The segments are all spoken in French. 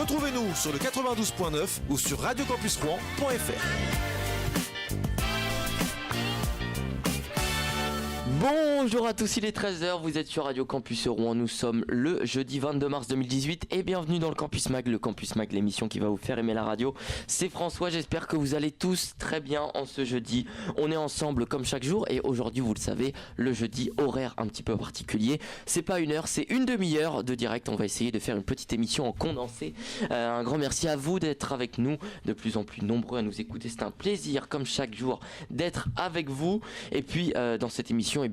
Retrouvez-nous sur le 92.9 ou sur radiocampusrouen.fr. Bonjour à tous, il est 13h, vous êtes sur Radio Campus Rouen, nous sommes le jeudi 22 mars 2018 et bienvenue dans le Campus Mag, l'émission qui va vous faire aimer la radio. C'est François, j'espère que vous allez tous très bien en ce jeudi. On est ensemble comme chaque jour et aujourd'hui, vous le savez, le jeudi, horaire un petit peu particulier. C'est pas une heure, c'est une demi-heure de direct. On va essayer de faire une petite émission en condensé. Un grand merci à vous d'être avec nous, de plus en plus nombreux à nous écouter. C'est un plaisir comme chaque jour d'être avec vous. Et puis dans cette émission,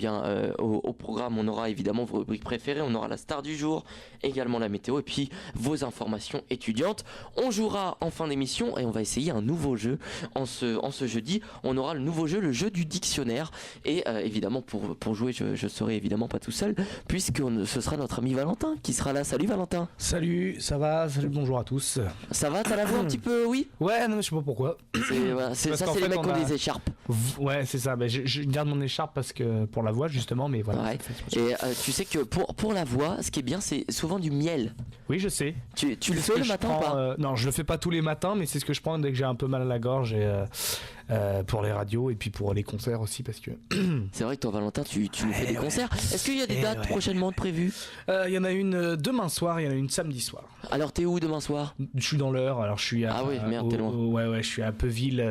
au programme, on aura évidemment vos rubriques préférées, on aura la star du jour, également la météo et puis vos informations étudiantes. On jouera en fin d'émission et on va essayer un nouveau jeu en ce jeudi. On aura le nouveau jeu, le jeu du dictionnaire. Et évidemment, pour jouer, je serai évidemment pas tout seul, puisque ce sera notre ami Valentin qui sera là. Salut Valentin. Salut, ça va? Salut, bonjour à tous. Ça va? T'as la voix un petit peu, oui? Ouais, non, mais je sais pas pourquoi. C'est les mecs qui ont des écharpes. Ouais, c'est ça. Ben, je garde mon écharpe parce que pour la voix justement, mais voilà. Ouais. Et tu sais que pour la voix, ce qui est bien, c'est souvent du miel. Oui, je sais. Tu le fais le matin ou pas? Non, je le fais pas tous les matins, mais c'est ce que je prends dès que j'ai un peu mal à la gorge et pour les radios et puis pour les concerts aussi parce que. C'est vrai que toi, Valentin, tu nous fais des concerts. Est-ce qu'il y a des dates prochainement prévues? Il y en a une demain soir, il y en a une samedi soir. Alors t'es où demain soir? Je suis dans l'Eure, alors je suis à. Ah oui, merde, t'es loin. Ouais, je suis à Peuville,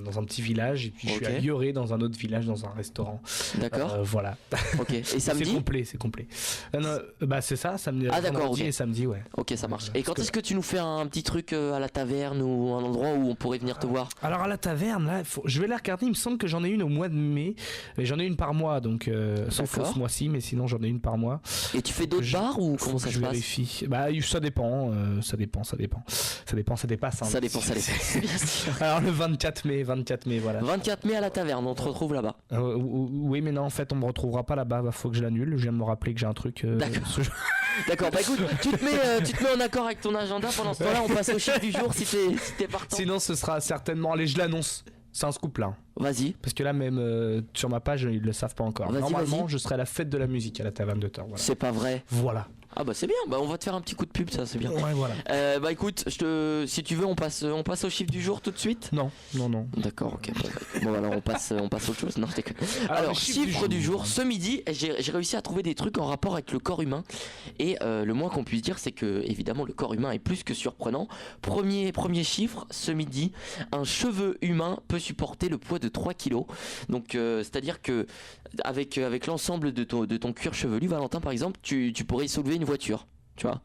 dans un petit village, et puis je suis à Lioré, dans un autre village, dans un restaurant. D'accord. Voilà. Ok. Et samedi? C'est complet. C'est ça, samedi. Ah d'accord. Ok. Et samedi, ouais. Ok, ça marche. Et quand est-ce que tu nous fais un petit truc à la taverne ou un endroit où on pourrait venir te voir? Alors à la taverne, là, je vais la regarder. Il me semble que j'en ai une au mois de mai. Mais j'en ai une par mois, donc sauf ce mois-ci, mais sinon j'en ai une par mois. Et tu fais d'autres bars ou comment ça se passe? Vérifie. Bah ça dépend. Ça dépasse. Hein. Ça dépend. Bien sûr. Alors le 24 mai, voilà. 24 mai à la taverne, on te retrouve là-bas. Oui, mais non, en fait, on me retrouvera pas là-bas. Faut que je l'annule. Je viens de me rappeler que j'ai un truc. D'accord, bah écoute, tu te mets en accord avec ton agenda. Pendant ce temps-là, on passe au chiffre du jour si t'es partant. Sinon, ce sera certainement. Allez, je l'annonce. C'est un scoop là. Vas-y. Parce que là, même sur ma page, ils le savent pas encore. Normalement, je serai à la fête de la musique à la taverne de Thor. Voilà. C'est pas vrai. Voilà. Ah bah c'est bien, bah on va te faire un petit coup de pub, ça c'est bien. Ouais, voilà. Bah écoute, si tu veux on passe au chiffre du jour tout de suite. Non. D'accord, ok. Bon alors on passe à autre chose. Non, je déconne. Alors chiffre du jour. Ce midi, j'ai réussi à trouver des trucs en rapport avec le corps humain. Et le moins qu'on puisse dire, c'est que évidemment le corps humain est plus que surprenant. Premier chiffre, ce midi, un cheveu humain peut supporter le poids de 3 kilos. Donc c'est-à-dire que avec l'ensemble de ton cuir chevelu, Valentin par exemple, tu pourrais y soulever une voiture, tu vois.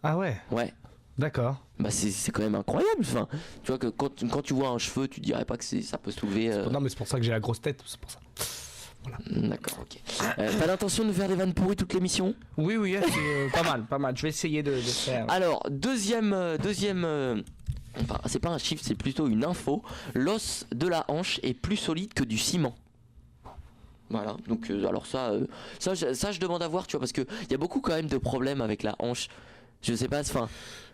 Ah ouais. Ouais. D'accord. Bah c'est quand même incroyable. Enfin, tu vois que quand tu vois un cheveu, tu dirais pas que ça peut soulever. Non mais c'est pour ça que j'ai la grosse tête, c'est pour ça. Voilà. D'accord, ok. T'as l'intention de faire des vannes pourries toute l'émission? Oui, c'est pas mal. Je vais essayer de faire. Alors deuxième. Enfin, c'est pas un chiffre, c'est plutôt une info. L'os de la hanche est plus solide que du ciment. Voilà, donc alors ça je demande à voir, tu vois, parce que il y a beaucoup quand même de problèmes avec la hanche. Je sais pas, enfin.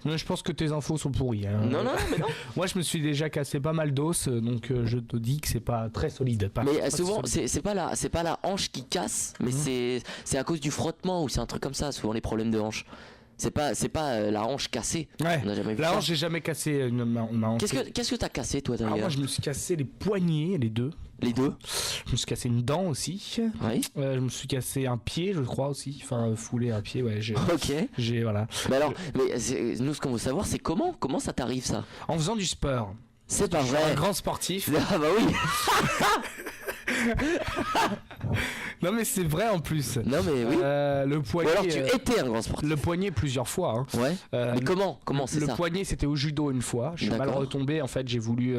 Non, je pense que tes infos sont pourries. Hein. Non, mais non. Moi, je me suis déjà cassé pas mal d'os, donc je te dis que c'est pas très solide. Mais souvent, c'est pas la hanche qui casse, mais c'est à cause du frottement ou c'est un truc comme ça. Souvent les problèmes de hanche. C'est pas la hanche cassée. Ouais. On a jamais vu la ça. hanche, j'ai jamais cassé ma hanche. Qu'est-ce que t'as cassé toi d'ailleurs? Moi, je me suis cassé les poignets, les deux. Les deux. Je me suis cassé une dent aussi. Oui. Je me suis cassé un pied, je crois aussi. Enfin, foulé un pied, ouais. Voilà. Mais alors, nous, ce qu'on veut savoir, c'est comment ça t'arrive ça? En faisant du sport. C'est pas vrai. Un grand sportif. Ah bah oui. Non mais c'est vrai en plus. Non mais oui. Le poignet. Ou alors tu étais un grand sportif. Le poignet plusieurs fois. Hein. Ouais. Mais comment c'est ça? Le poignet c'était au judo une fois. Je suis mal retombé. En fait j'ai voulu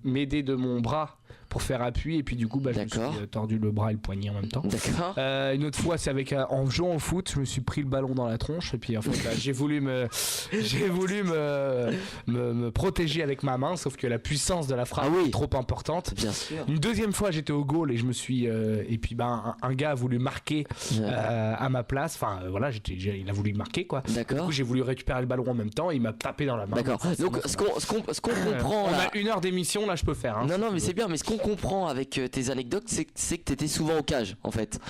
m'aider de mon bras pour faire appui et puis du coup je me suis tordu le bras et le poignet en même temps. D'accord. Une autre fois c'est en jouant au foot, je me suis pris le ballon dans la tronche et puis en fait là, j'ai voulu me protéger avec ma main, sauf que la puissance de la frappe est trop importante. Bien sûr. Une deuxième fois j'étais au goal et je me suis et puis un gars a voulu marquer à ma place. Enfin voilà, il a voulu marquer quoi. D'accord. Du coup j'ai voulu récupérer le ballon en même temps et il m'a tapé dans la main. D'accord. Donc ce qu'on comprend. On a 1 heure d'émission là, je peux faire. Hein, non mais c'est bien, mais ce qu'on comprend avec tes anecdotes, c'est que t'étais souvent au cage en fait.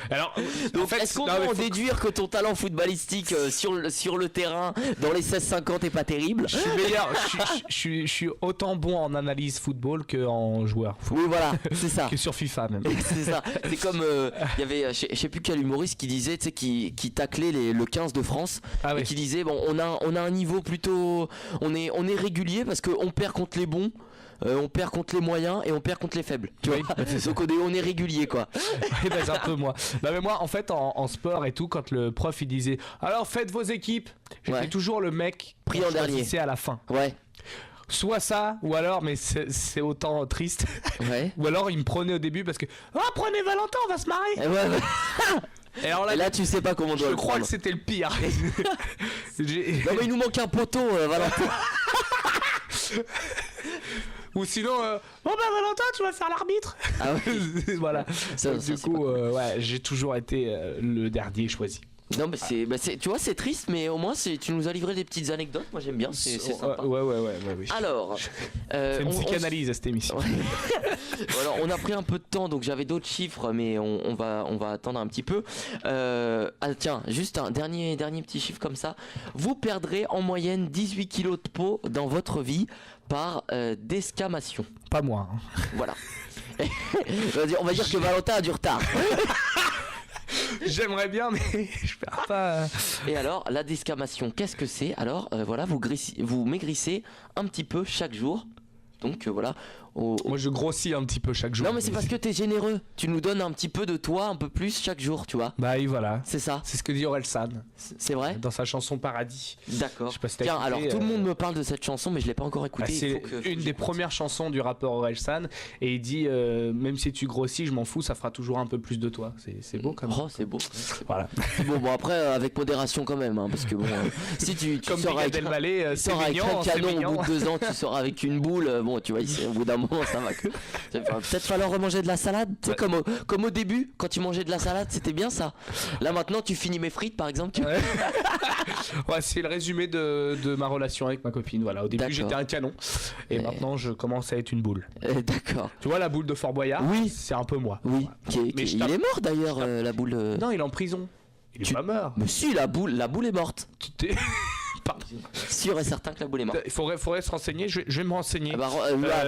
Alors, donc, en fait, est-ce qu'on peut en déduire que ton talent footballistique sur le terrain, dans les 16-50 est pas terrible? Je suis meilleur, je suis autant bon en analyse football qu'en joueur. Oui, voilà, c'est ça. Que sur FIFA même. C'est ça. C'est comme il y avait, je sais plus quel humoriste qui disait, tu sais, qui taclait le 15 de France et qui disait bon, on a un niveau plutôt, on est régulier parce qu'on perd contre les bons. On perd contre les moyens et on perd contre les faibles. Tu vois, donc on est régulier quoi. Oui, c'est un peu moi. Non mais moi en fait en sport et tout, quand le prof il disait alors faites vos équipes, j'étais toujours le mec pris en dernier. C'est à la fin. Ouais. Soit ça, ou alors, mais c'est autant triste. Ouais. Ou alors il me prenait au début parce que prenez Valentin, on va se marrer. Ouais. Et alors là tu sais pas comment on doit le prendre. Je crois que c'était le pire. Non mais il nous manque un poteau, Valentin. Ou sinon, Valentin, tu vas faire l'arbitre. Ah ouais. Voilà. Du coup, j'ai toujours été le dernier choisi. Non mais tu vois, c'est triste, mais au moins tu nous as livré des petites anecdotes. Moi j'aime bien, c'est sympa. Ouais. Alors, c'est une psychanalyse cette émission. Alors on a pris un peu de temps, donc j'avais d'autres chiffres, mais on va attendre un petit peu. Tiens, juste un dernier petit chiffre comme ça. Vous perdrez en moyenne 18 kilos de peau dans votre vie par desquamation. Pas moi. Hein. Voilà. On va dire que Valentin a du retard. J'aimerais bien, mais je perds pas. Et alors, la desquamation, qu'est-ce que c'est? Alors, voilà, vous maigrissez un petit peu chaque jour. Donc voilà. Moi je grossis un petit peu chaque jour. Non mais c'est parce que t'es généreux. Tu nous donnes un petit peu de toi, un peu plus chaque jour, tu vois. Bah oui, voilà. C'est ça. C'est ce que dit Orelsan. C'est vrai. Dans sa chanson Paradis. D'accord. Si tiens, alors tout le monde me parle de cette chanson, mais je l'ai pas encore écoutée. C'est une des premières chansons du rappeur Orelsan. Et il dit même si tu grossis, je m'en fous, ça fera toujours un peu plus de toi. C'est beau quand même. Oh, c'est beau. Voilà. Bon après avec modération quand même, hein, parce que bon, si tu comme sors avec un canon, au bout de 2 ans, tu sors avec une boule. Bon, tu vois, au bout d'un moment, ça va. Peut-être falloir remanger de la salade, tu sais, comme au début, quand tu mangeais de la salade, c'était bien ça. Là maintenant, tu finis mes frites par exemple. Ouais, c'est le résumé de ma relation avec ma copine. Voilà, au début j'étais un canon et maintenant je commence à être une boule. D'accord. Tu vois la boule de Fort Boyard? Oui, c'est un peu moi. Oui. Il est mort d'ailleurs, la boule. Non, il est en prison. Il est pas mort. Mais si, la boule est morte. Sûr et certain que la boule est morte. Il faudrait se renseigner, je vais me renseigner.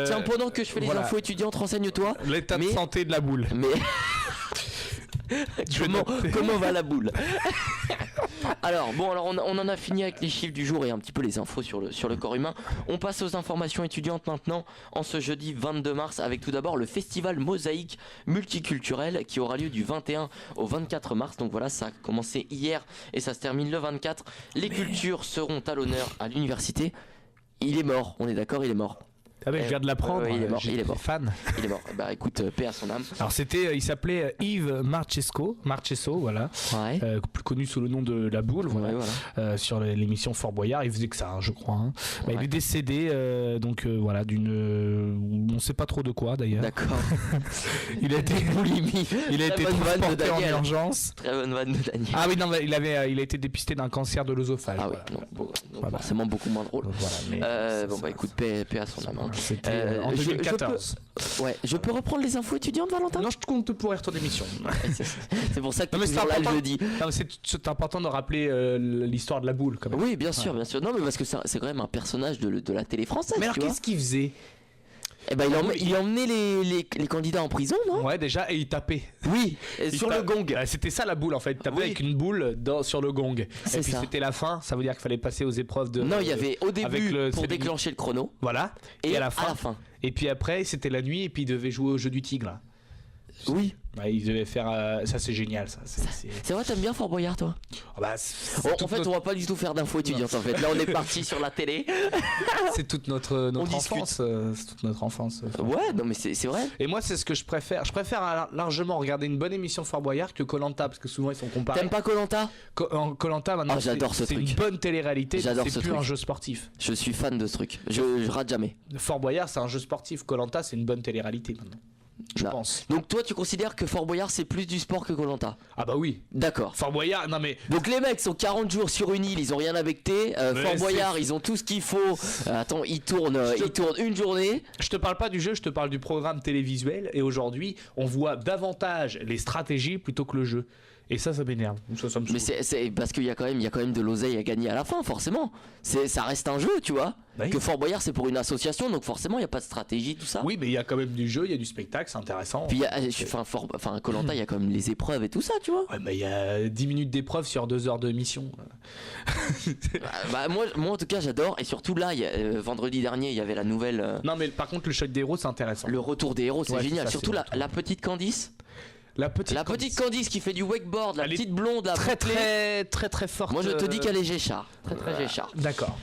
Tiens, pendant que je fais les infos étudiantes, renseigne-toi. L'état de santé de la boule. Mais comment va la boule? Alors on en a fini avec les chiffres du jour et un petit peu les infos sur le corps humain. On passe aux informations étudiantes maintenant, en ce jeudi 22 mars, avec tout d'abord le festival Mosaïque multiculturel qui aura lieu du 21 au 24 mars. Donc voilà, ça a commencé hier et ça se termine le 24. Les cultures seront à l'honneur à l'université. Il est mort, on est d'accord, il est mort. Ah ben je viens de l'apprendre, il est mort, fan. Il est mort. Bah écoute, paix à son âme. Alors il s'appelait Yves Marchesso, voilà. Ouais. Plus connu sous le nom de La Boule, voilà. Ouais, voilà. Sur l'émission Fort Boyard, il faisait que ça, je crois. Hein. Ouais. Il est décédé, voilà, on sait pas trop de quoi d'ailleurs. D'accord. Il a été boulimie. Il a été transporté en urgence. Très bonne vanne de Daniel. Ah oui, non, il a été dépisté d'un cancer de l'œsophage. Ah oui, donc forcément beaucoup moins drôle. Voilà, mais écoute, paix à son âme. C'était en 2014. Je peux reprendre les infos étudiantes, Valentin? Non, je compte pour ton émission. C'est pour ça que tu es là le jeudi. C'est important de rappeler l'histoire de la boule quand même. Oui, bien sûr. Non, mais parce que c'est quand même un personnage de la télé française. Mais alors qu'est-ce qu'il faisait? Eh ben il emmenait les candidats en prison, non? Ouais, déjà, et il tapait. Oui, sur le gong. C'était ça la boule en fait. Il tapait avec une boule sur le gong. Et puis c'était la fin, ça veut dire qu'il fallait passer aux épreuves de. Non, il y avait au début pour déclencher le chrono. Voilà. Et à la fin. Et puis après, c'était la nuit et puis il devait jouer au jeu du tigre. Oui. Ouais, il devait faire ça, c'est génial ça. C'est vrai, t'aimes bien Fort Boyard, toi? En fait, on va pas du tout faire d'infos étudiantes en fait. Là, on est parti sur la télé. C'est toute notre enfance. C'est toute notre enfance. Ouais, non mais c'est vrai. Et moi, c'est ce que je préfère. Je préfère largement regarder une bonne émission Fort Boyard que Koh-Lanta parce que souvent ils sont comparés. T'aimes pas Koh-Lanta? Koh-Lanta maintenant. J'adore ce truc. C'est une bonne télé-réalité. J'adore ce truc. C'est plus un jeu sportif. Je suis fan de ce truc. Je rate jamais. Fort Boyard, c'est un jeu sportif. Koh-Lanta, c'est une bonne télé-réalité maintenant. je pense. Donc toi tu considères que Fort Boyard c'est plus du sport que Koh-Lanta? Ah bah oui. D'accord. Fort Boyard, non mais... Donc les mecs sont 40 jours sur une île, ils ont rien à becter. Fort Boyard, ils ont tout ce qu'il faut. Attends, ils tournent une journée. Je te parle pas du jeu, je te parle du programme télévisuel. Et aujourd'hui, on voit davantage les stratégies plutôt que le jeu. Et ça m'énerve. Ça me Mais c'est parce qu'il y a quand même de l'oseille à gagner à la fin, forcément. Ça reste un jeu, tu vois. Oui. Que Fort Boyard c'est pour une association, donc forcément il n'y a pas de stratégie, tout ça. Oui, mais il y a quand même du jeu, il y a du spectacle, c'est intéressant. Puis Koh-Lanta, il y a quand même les épreuves et tout ça, tu vois. Ouais, mais il y a 10 minutes d'épreuve sur 2 heures de mission. Moi en tout cas j'adore, et surtout là, vendredi dernier il y avait la nouvelle. Non, mais par contre le choc des héros c'est intéressant. Le retour des héros, c'est Ouais, génial. ça, Surtout c'est la petite Candice. La petite Candice qui fait du wakeboard, la petite blonde, la très forte. Moi je te dis qu'elle est Géchard, très Géchard. D'accord.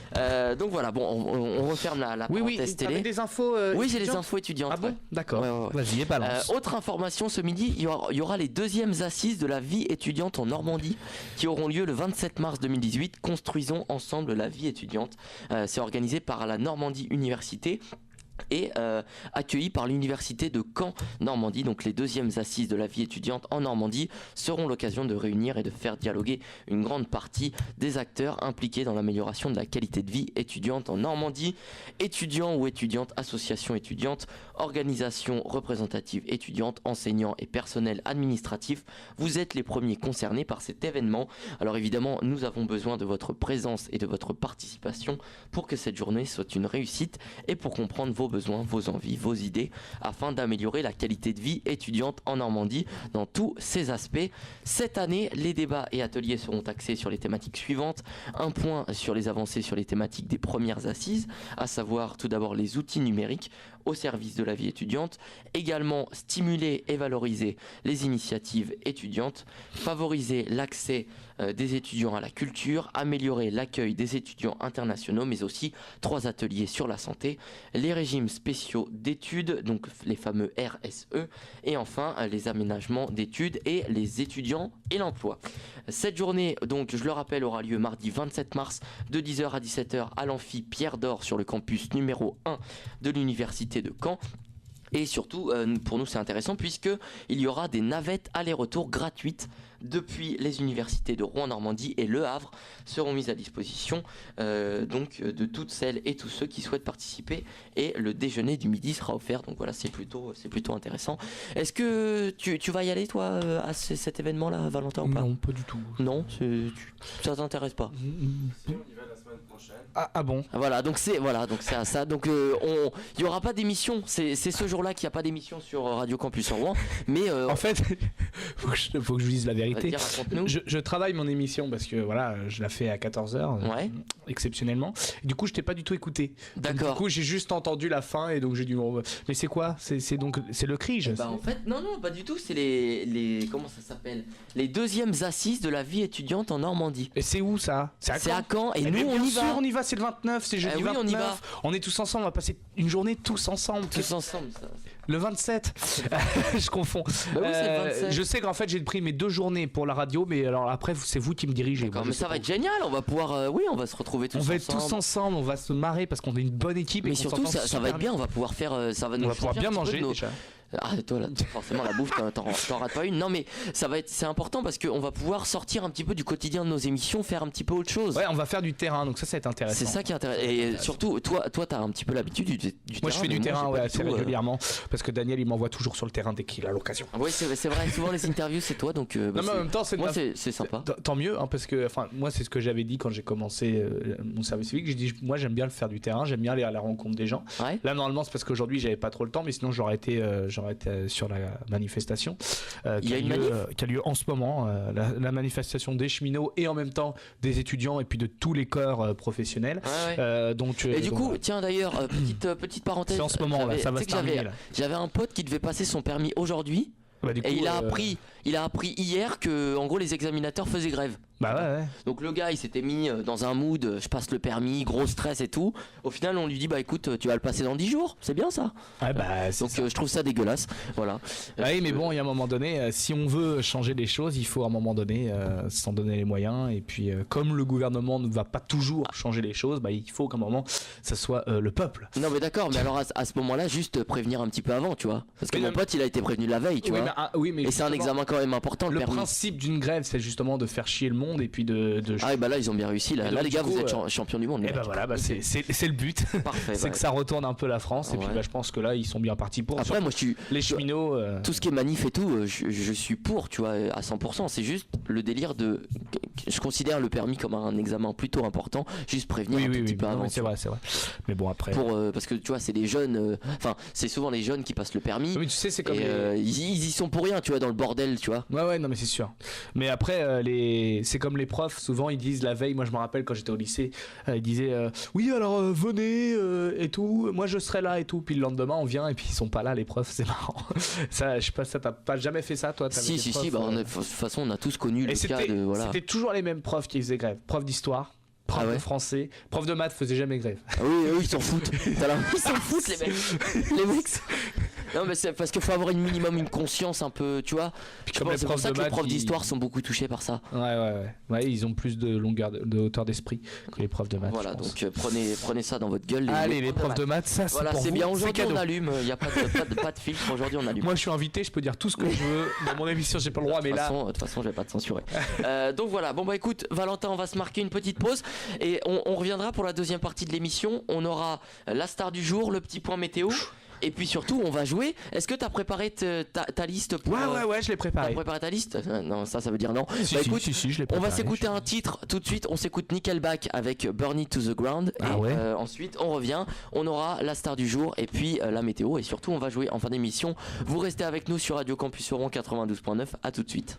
Donc voilà, bon, on referme la parenthèse télé. T'avais des infos Oui, j'ai les infos étudiantes. Ah bon, d'accord. Ouais. Vas-y, balance. Autre information, ce midi, il y aura les deuxièmes assises de la vie étudiante en Normandie qui auront lieu le 27 mars 2018. Construisons ensemble la vie étudiante. C'est organisé par la Normandie Université et accueilli par l'université de Caen Normandie. Donc les deuxièmes assises de la vie étudiante en Normandie seront l'occasion de réunir et de faire dialoguer une grande partie des acteurs impliqués dans l'amélioration de la qualité de vie étudiante en Normandie. Étudiants ou étudiantes, associations étudiantes, organisations représentatives étudiantes, enseignants et personnel administratif, vous êtes les premiers concernés par cet événement. Alors évidemment, nous avons besoin de votre présence et de votre participation pour que cette journée soit une réussite et pour comprendre vos besoins, vos envies, vos idées, afin d'améliorer la qualité de vie étudiante en Normandie dans tous ses aspects. Cette année, les débats et ateliers seront axés sur les thématiques suivantes. Un point sur les avancées sur les thématiques des premières assises, à savoir tout d'abord les outils numériques au service de la vie étudiante, également stimuler et valoriser les initiatives étudiantes, favoriser l'accès des étudiants à la culture, améliorer l'accueil des étudiants internationaux, mais aussi 3 ateliers sur la santé, les régimes spéciaux d'études, donc les fameux RSE, et enfin les aménagements d'études et les étudiants et l'emploi. Cette journée, donc je le rappelle, aura lieu mardi 27 mars de 10h à 17h à l'amphi Pierre d'Or sur le campus numéro 1 de l'université de Caen. Et surtout, pour nous c'est intéressant puisque il y aura des navettes aller-retour gratuites depuis les universités de Rouen-Normandie et Le Havre seront mises à disposition donc de toutes celles et tous ceux qui souhaitent participer, et le déjeuner du midi sera offert. Donc voilà, c'est plutôt intéressant. Est-ce que tu vas y aller toi à cet événement-là, Valentin, ou pas? Non, pas du tout. Non, ça t'intéresse pas? Si, on y va la semaine prochaine. Ah bon. Voilà, donc c'est à ça. Donc il y aura pas d'émission. C'est ce jour-là qu'il n'y a pas d'émission sur Radio Campus Rouen. Mais en fait, faut que je vous dise la vérité. raconte-nous. Je travaille mon émission parce que voilà, je la fais à 14h, Ouais. exceptionnellement. Et du coup, je t'ai pas du tout écouté. D'accord. Du coup, j'ai juste entendu la fin et donc j'ai dû. Mais c'est quoi? C'est le CRIJ. Bah en fait, non, pas du tout. C'est les comment ça s'appelle? Les deuxièmes assises de la vie étudiante en Normandie. Et c'est où ça? C'est à Caen. Et nous, bien on y sûr, va. on y va. C'est le 29, c'est jeudi oui, 29. on y va. On est tous ensemble. On va passer une journée tous ensemble. Tous ensemble. Ça. Le 27. Je confonds. Bah oui, c'est le 27. Je sais qu'en fait, j'ai pris mes 2 journées pour la radio, mais alors après, c'est vous qui me dirigez. D'accord, Moi, mais je ça sais va pas. être génial. On va pouvoir, on va se retrouver tous On ensemble. va être tous ensemble, on va se marrer parce qu'on est une bonne équipe. Mais et qu'on surtout, s'entend ça va être bien. On va pouvoir faire, ça va nous On va pouvoir changer bien un petit peu manger de nos- déjà. Ah toi là, forcément la bouffe t'en rates pas une. Non mais c'est important parce qu'on va pouvoir sortir un petit peu du quotidien de nos émissions, faire un petit peu autre chose. Ouais, on va faire du terrain, donc ça va être intéressant. C'est ça qui est intéressant. Et surtout toi t'as un petit peu l'habitude du terrain. Moi je fais du mais terrain j'ai pas ouais, du assez tout, régulièrement parce que Daniel il m'envoie toujours sur le terrain dès qu'il a l'occasion. Oui c'est vrai, souvent les interviews c'est toi donc Non mais en même temps c'est sympa. Tant mieux hein, parce que enfin moi c'est ce que j'avais dit quand j'ai commencé mon service civique. J'ai dit moi j'aime bien le faire du terrain, j'aime bien aller à la rencontre des gens. Ouais. Là normalement c'est parce qu'aujourd'hui j'avais pas trop le temps, mais sinon j'aurais été sur la manifestation Il y a une qui a lieu en ce moment, la manifestation des cheminots et en même temps des étudiants et puis de tous les corps professionnels. Ouais. Donc Et du donc, coup voilà. tiens d'ailleurs petite parenthèse. C'est en ce moment là, ça va tu se sais que terminer là. J'avais un pote qui devait passer son permis aujourd'hui. Bah, du Et coup, il a appris hier que en gros les examinateurs faisaient grève. Bah ouais. Donc le gars il s'était mis dans un mood, je passe le permis, gros stress et tout. Au final on lui dit bah écoute tu vas le passer dans 10 jours, c'est bien ça. Ouais bah donc je trouve ça dégueulasse. Voilà. Oui mais bon il y a un moment donné, si on veut changer les choses, il faut à un moment donné s'en donner les moyens. Et puis comme le gouvernement ne va pas toujours changer les choses, bah il faut qu'à un moment ça soit le peuple. Non mais d'accord, mais alors à ce moment-là juste prévenir un petit peu avant, tu vois. Parce que mon pote il a été prévenu la veille, tu vois. Mais et c'est un examen quand même important. Le principe d'une grève c'est justement de faire chier le monde et puis de... Ah et bah là ils ont bien réussi là les gars vous êtes champions du monde. Et bah voilà c'est le but. Parfait. C'est que ça retourne un peu la France et puis bah je pense que là ils sont bien partis pour. Après moi les cheminots tout ce qui est manif et tout je suis pour, tu vois, à 100%. C'est juste le délire de je considère le permis comme un examen plutôt important, juste prévenir un petit peu avant. C'est vrai. Mais bon après parce que tu vois c'est les jeunes, enfin c'est souvent les jeunes qui passent le permis. Oui tu sais c'est comme ils y sont pour rien, tu vois, dans le bordel, tu vois. Ouais non mais c'est sûr. Mais après c'est comme les profs, souvent ils disent la veille, moi je me rappelle quand j'étais au lycée, ils disaient oui alors venez et tout, moi je serai là et tout, puis le lendemain on vient et puis ils sont pas là les profs, c'est marrant. Ça je sais pas, ça t'as pas jamais fait ça toi? Si bah de toute façon on a tous connu le cas de voilà. C'était toujours les mêmes profs qui faisaient grève, prof d'histoire, prof de français, prof de maths faisait jamais grève. Ah oui ils s'en foutent. Ils s'en foutent les mecs. Non mais c'est parce qu'il faut avoir minimum une conscience un peu, tu vois. C'est pour ça que les profs d'histoire sont beaucoup touchés par ça. Ouais, ils ont plus de longueur, de hauteur d'esprit que les profs de maths. Voilà, donc prenez ça dans votre gueule. Allez, les profs de maths, ça c'est voilà, pour c'est vous, bien. Aujourd'hui on allume, il y a pas de filtre. Aujourd'hui on allume. Moi je suis invité, je peux dire tout ce que je veux. Dans mon émission j'ai pas le droit, mais là. De toute façon je vais pas te censurer. Donc voilà. Bon bah écoute, Valentin, on va se marquer une petite pause et on reviendra pour la deuxième partie de l'émission. On aura la star du jour, le petit point météo. Et puis surtout, on va jouer. Est-ce que t'as préparé ta liste pour... Ouais, je l'ai préparé. T'as préparé ta liste? Non, ça veut dire non. Écoute, je l'ai préparé. On va s'écouter un titre tout de suite. On s'écoute Nickelback avec Burn It to the Ground. Et ensuite, on revient. On aura la star du jour et puis la météo. Et surtout, on va jouer en fin d'émission. Vous restez avec nous sur Radio Campus Rouen 92.9. À tout de suite.